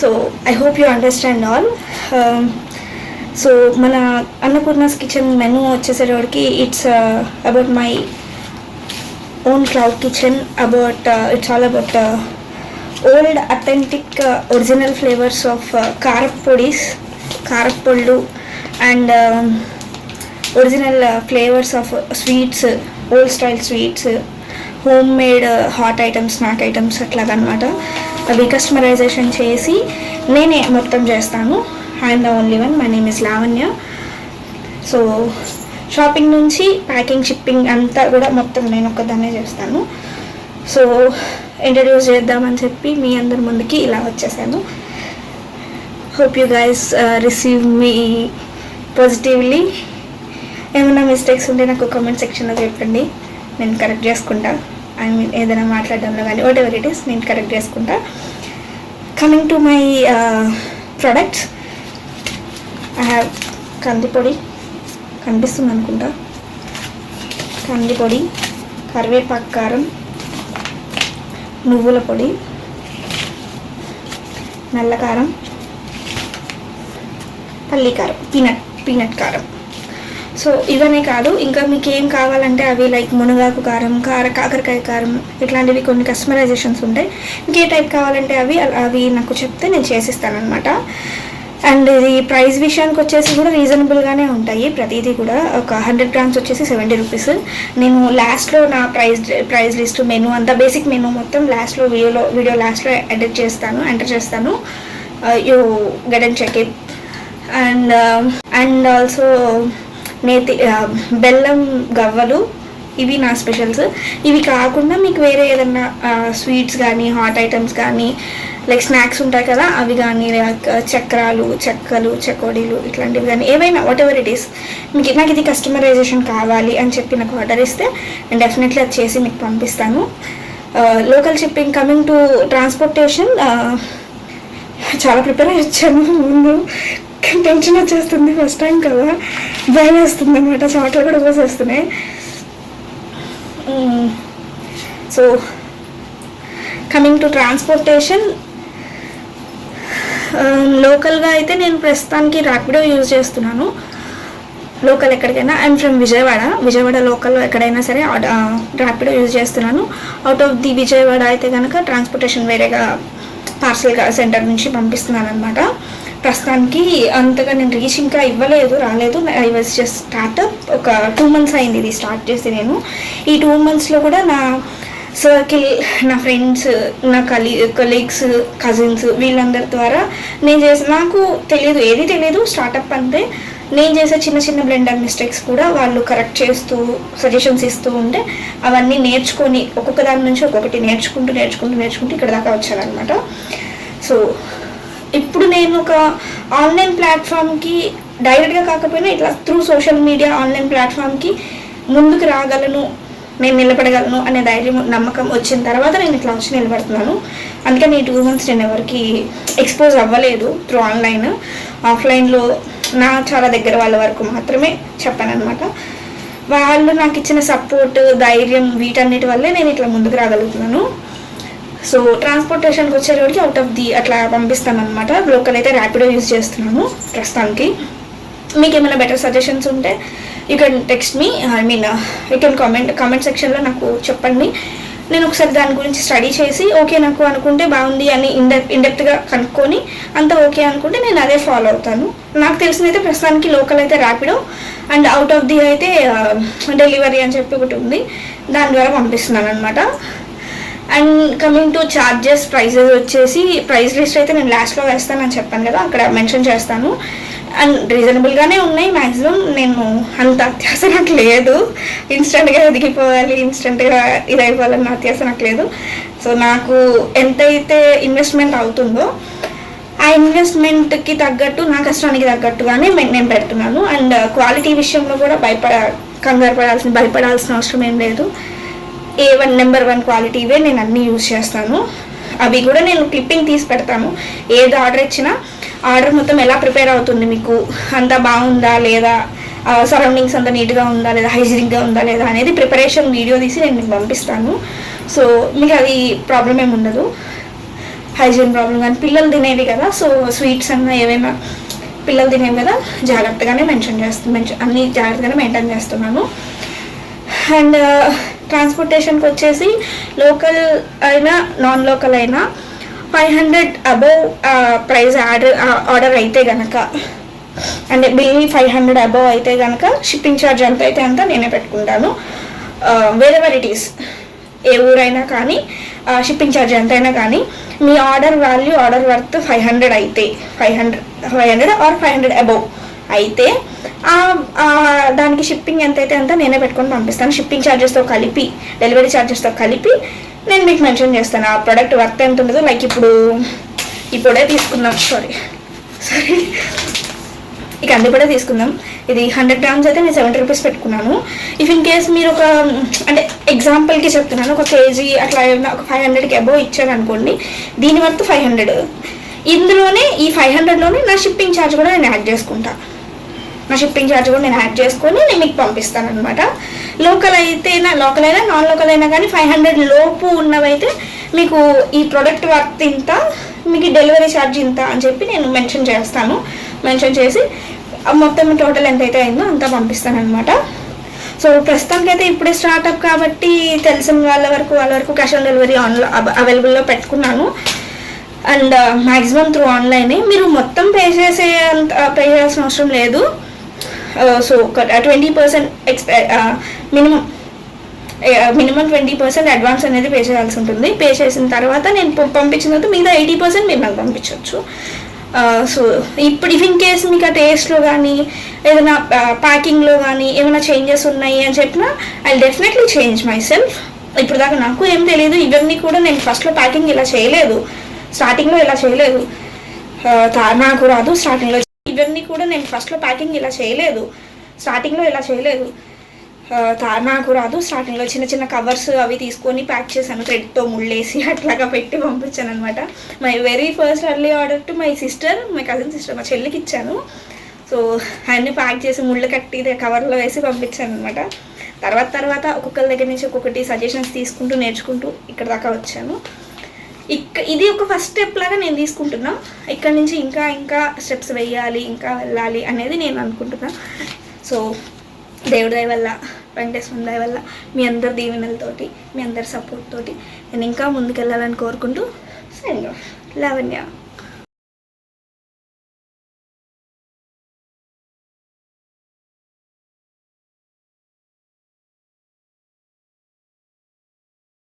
So I hope you understand all. So మన Annapurna's kitchen menu వచ్చేసరికి it's about my own cloud kitchen. It's all about old authentic original flavours of కారప్పొళ్ళు and original flavours of sweets, old style sweets, home made hot items, snack items అట్లాగనమాట. అవి customisation చేసి నేనే మొత్తం చేస్తాను. I'm the only one. My name is Lavanya. So shopping నుంచి packing, shipping అంతా కూడా మొత్తం నేను ఒక్కదాన్నే చేస్తాను. సో ఇంట్రడ్యూస్ చేద్దామని చెప్పి మీ అందరి ముందుకి ఇలా వచ్చేసాను. Hope you guys receive me positively. ఏమైనా మిస్టేక్స్ ఉంటే నాకు కామెంట్ సెక్షన్లో చెప్పండి, నేను కరెక్ట్ చేసుకుంటా. ఐ మీన్ ఏదైనా మాట్లాడడంలో కానీ వాట్ ఎవర్ ఇట్ ఈస్ నేను కరెక్ట్ చేసుకుంటా. Coming to my products, I have కందిపొడి, కనిపిస్తుంది అనుకుంటా, కందిపొడి, కరివేపాకు కారం, నువ్వుల పొడి, నల్ల కారం, పల్లి కారం, పీనట్ కారం. సో ఇవన్నీ కాదు, ఇంకా మీకు ఏం కావాలంటే అవి లైక్ మునగాకు కారం, కాకరకాయ కారం, ఇట్లాంటివి కొన్ని కస్టమైజేషన్స్ ఉంటాయి. ఇంకే టైప్ కావాలంటే అవి నాకు చెప్తే నేను చేసిస్తాను అనమాట. అండ్ ఇది ప్రైస్ విషయానికి వచ్చేసి కూడా రీజనబుల్గానే ఉంటాయి ప్రతిదీ కూడా. ఒక 100 grams వచ్చేసి 70 rupees. నేను లాస్ట్లో నా ప్రైస్ లిస్ట్ మెనూ అంతా బేసిక్ మెనూ మొత్తం లాస్ట్లో వీడియో లాస్ట్లో ఎంటర్ చేస్తాను. You get and check it. And also బెల్లం గవ్వలు, ఇవి నా స్పెషల్స్. ఇవి కాకుండా మీకు వేరే ఏదన్నా స్వీట్స్ కానీ, హాట్ ఐటమ్స్ కానీ, లైక్ స్నాక్స్ ఉంటాయి కదా అవి కానీ, లైక్ చక్రాలు, చెక్కలు, చకోడీలు ఇట్లాంటివి కానీ ఏవైనా వాట్ ఎవర్ ఇట్ ఈస్, నాకు ఇది కస్టమైజేషన్ కావాలి అని చెప్పి నాకు ఆర్డర్ ఇస్తే నేను డెఫినెట్లీ అది చేసి మీకు పంపిస్తాను. Local shipping. Coming to transportation, చాలా ప్రిపేర్ అయ్యి వచ్చాను. ముందు టెన్షన్ వచ్చేస్తుంది, ఫస్ట్ టైం కదా, భయం వేస్తుంది అనమాట, చోట్ల కూడా పోసేస్తున్నాయి. సో కమింగ్ టు ట్రాన్స్పోర్టేషన్, లోకల్గా అయితే నేను ప్రస్తుతానికి ర్యాపిడో యూజ్ చేస్తున్నాను. లోకల్ ఎక్కడికైనా, ఐఎమ్ ఫ్రమ్ విజయవాడ లోకల్లో ఎక్కడైనా సరే ర్యాపిడో యూజ్ చేస్తున్నాను. అవుట్ ఆఫ్ ది విజయవాడ అయితే కనుక ట్రాన్స్పోర్టేషన్ వేరేగా పార్సల్ సెంటర్ నుంచి పంపిస్తున్నాను అనమాట. ప్రస్తుతానికి అంతగా నేను రీచ్ ఇంకా రాలేదు. I was just startup. ఒక 2 months అయింది ఇది స్టార్ట్ చేసి. నేను ఈ 2 monthsలో కూడా నా సర్కిల్, నా ఫ్రెండ్స్, నా కొలీగ్స్, కజిన్స్ వీళ్ళందరి ద్వారా నాకు ఏది తెలియదు స్టార్టప్ అంటే. నేను చేసే చిన్న బ్లెండర్ మిస్టేక్స్ కూడా వాళ్ళు కరెక్ట్ చేస్తూ సజెషన్స్ ఇస్తూ ఉంటే అవన్నీ నేర్చుకొని ఒక్కొక్క దాని నుంచి ఒక్కొక్కటి నేర్చుకుంటూ ఇక్కడ దాకా వచ్చానమాట. సో ఇప్పుడు నేను ఒక ఆన్లైన్ ప్లాట్ఫామ్కి డైరెక్ట్గా కాకపోయినా ఇట్లా త్రూ సోషల్ మీడియా ఆన్లైన్ ప్లాట్ఫామ్కి ముందుకు రాగలను, నేను నిలబడగలను అనే ధైర్యం, నమ్మకం వచ్చిన తర్వాత నేను ఇట్లా వచ్చి నిలబడుతున్నాను. అందుకని ఈ 2 months నేను ఎవరికి ఎక్స్పోజ్ అవ్వలేదు త్రూ ఆన్లైన్. ఆఫ్లైన్లో నా చాలా దగ్గర వాళ్ళ వరకు మాత్రమే చెప్పాను అనమాట. వాళ్ళు నాకు ఇచ్చిన సపోర్ట్, ధైర్యం వీటన్నిటి వల్లే నేను ఇట్లా ముందుకు రాగలుగుతున్నాను. సో ట్రాన్స్పోర్టేషన్కి వచ్చేటప్పటికి అవుట్ ఆఫ్ ది అట్లా పంపిస్తాను అనమాట. లోకల్ అయితే ర్యాపిడో యూజ్ చేస్తున్నాను ప్రస్తుతానికి. మీకు ఏమైనా బెటర్ సజెషన్స్ ఉంటే you can text me, I mean you can comment సెక్షన్లో నాకు చెప్పండి. నేను ఒకసారి దాని గురించి స్టడీ చేసి ఓకే నాకు అనుకుంటే బాగుంది అని ఇండెప్త్గా కనుక్కొని అంత ఓకే అనుకుంటే నేను అదే ఫాలో అవుతాను. నాకు తెలిసిందైతే ప్రస్తుతానికి లోకల్ అయితే Rapido, and out of the అయితే డెలివరీ అని చెప్పి ఒకటి ఉంది, దాని ద్వారా పంపిస్తున్నాను అనమాట. And coming to charges, prices వచ్చేసి ప్రైస్ లిస్ట్ అయితే నేను లాస్ట్లో వేస్తానని చెప్పాను కదా, అక్కడ మెన్షన్ చేస్తాను. అండ్ రీజనబుల్గానే ఉన్నాయి మ్యాక్సిమం. నేను అంత అత్యాస నాకు లేదు, ఇన్స్టెంట్గా ఎదిగిపోవాలి, ఇన్స్టెంట్గా ఇదైపోవాలన్న అత్యాస నాకు లేదు. సో నాకు ఎంతైతే ఇన్వెస్ట్మెంట్ అవుతుందో ఆ ఇన్వెస్ట్మెంట్కి తగ్గట్టు, నా కష్టానికి తగ్గట్టుగానే నేను పెడుతున్నాను. అండ్ క్వాలిటీ విషయంలో కూడా భయపడాల్సిన అవసరం ఏం లేదు. నెంబర్ 1 క్వాలిటీవే నేను అన్నీ యూజ్ చేస్తాను. అవి కూడా నేను క్లిప్పింగ్ తీసి పెడతాను. ఏది ఆర్డర్ ఇచ్చినా ఆర్డర్ మొత్తం ఎలా ప్రిపేర్ అవుతుంది, మీకు అంతా బాగుందా లేదా, సరౌండింగ్స్ అంతా నీట్గా ఉందా లేదా, హైజీనిక్గా ఉందా లేదా అనేది ప్రిపరేషన్ వీడియో తీసి నేను మీకు పంపిస్తాను. సో మీకు అది ప్రాబ్లం ఏమి ఉండదు. హైజీన్ ప్రాబ్లం కానీ పిల్లలు తినేవి కదా, సో స్వీట్స్ అన్న ఏవైనా పిల్లలు తినేవి కదా, జాగ్రత్తగానే అన్ని జాగ్రత్తగానే మెయింటైన్ చేస్తున్నాను. అండ్ ట్రాన్స్పోర్టేషన్కి వచ్చేసి లోకల్ అయినా నాన్ లోకల్ అయినా 500 అబోవ్ ప్రైస్ ఆర్డర్ అయితే కనుక, అంటే బిల్ 500 అబోవ్ అయితే కనుక షిప్పింగ్ ఛార్జ్ ఎంత అయితే అంతా నేనే పెట్టుకుంటాను. వేరెవర్ ఇట్ ఈస్, ఏ ఊరైనా కానీ షిప్పింగ్ ఛార్జ్ ఎంతైనా కానీ మీ ఆర్డర్ వర్త్ 500 అయితే 500 ఆర్ 500 అబోవ్ అయితే దానికి షిప్పింగ్ ఎంతైతే అంతా నేనే పెట్టుకొని పంపిస్తాను. షిప్పింగ్ ఛార్జెస్తో కలిపి, డెలివరీ ఛార్జెస్తో కలిపి నేను మీకు మెన్షన్ చేస్తాను ఆ ప్రోడక్ట్ వర్త్ ఎంత ఉంటుందో. లైక్ ఇప్పుడే తీసుకుందాం, సారీ ఈ కందిపొడే తీసుకుందాం. ఇది 100 grams అయితే నేను 70 rupees పెట్టుకున్నాను. ఇఫ్ ఇన్ కేస్ మీరు అంటే ఎగ్జాంపుల్కి చెప్తున్నాను, ఒక కేజీ అట్లా ఏమైనా ఒక 500కి అబోవ్ ఇచ్చాను అనుకోండి, దీని వర్త్ 500. ఇందులోనే ఈ 500లోనే నా షిప్పింగ్ ఛార్జ్ కూడా నేను యాడ్ చేసుకుంటాను. నేను యాడ్ చేసుకొని నేను మీకు పంపిస్తాను అనమాట. లోకల్ అయినా నాన్ లోకల్ అయినా కానీ 500 లోపు ఉన్నవైతే మీకు ఈ ప్రోడక్ట్ వర్త్ ఇంత, మీకు డెలివరీ ఛార్జ్ ఇంత అని చెప్పి నేను మెన్షన్ చేసి మొత్తం టోటల్ ఎంతైతే అయిందో అంతా పంపిస్తాను అనమాట. సో ప్రస్తుతానికైతే ఇప్పుడే స్టార్ట్అప్ కాబట్టి తెలిసిన వాళ్ళ వరకు క్యాష్ ఆన్ డెలివరీ అవైలబుల్లో పెట్టుకున్నాను. అండ్ మ్యాక్సిమం త్రూ ఆన్లైనే. మీరు మొత్తం పే చేయాల్సిన అవసరం లేదు. సో 20% మినిమం 20% అడ్వాన్స్ అనేది పే చేయాల్సి ఉంటుంది. పే చేసిన తర్వాత నేను పంపించిన తర్వాత మిగతా 80% మీరు నాకు పంపించవచ్చు. సో ఇప్పుడు ఇఫ్ ఇన్ కేస్ మీకు ఆ టేస్ట్లో కానీ ఏదైనా ప్యాకింగ్లో కానీ ఏమైనా చేంజెస్ ఉన్నాయి అని చెప్పినా I definitely change my self. ఇప్పుడు దాకా నాకు ఏం తెలియదు. ఇవన్నీ కూడా నేను ఫస్ట్లో ప్యాకింగ్ ఇలా చేయలేదు, స్టార్టింగ్లో ఇలా చేయలేదు, నాకు రాదు. ఇవన్నీ కూడా నేను ఫస్ట్లో ప్యాకింగ్ ఇలా చేయలేదు, స్టార్టింగ్లో నాకు రాదు. స్టార్టింగ్లో చిన్న కవర్స్ అవి తీసుకొని ప్యాక్ చేశాను, థ్రెడ్తో ముళ్ళేసి అట్లాగా పెట్టి పంపించాను అనమాట. My very first early order to my cousin sister, మా చెల్లికి ఇచ్చాను. సో అన్నీ ప్యాక్ చేసి ముళ్ళు కట్టి కవర్లో వేసి పంపించాను అనమాట. తర్వాత ఒక్కొక్కరి దగ్గర నుంచి ఒక్కొక్కటి సజెషన్స్ తీసుకుంటూ నేర్చుకుంటూ ఇక్కడ దాకా వచ్చాను. ఇది ఒక ఫస్ట్ స్టెప్ లాగా నేను తీసుకుంటున్నా. ఇక్కడ నుంచి ఇంకా స్టెప్స్ వేయాలి, ఇంకా వెళ్ళాలి అనేది నేను అనుకుంటున్నా. సో దేవుడి దయ వల్ల, వెంకటేశ్వర దయ వల్ల, మీ అందరి దీవెనలతోటి, మీ అందరి సపోర్ట్ తోటి నేను ఇంకా ముందుకెళ్ళాలని కోరుకుంటూ, లావణ్య.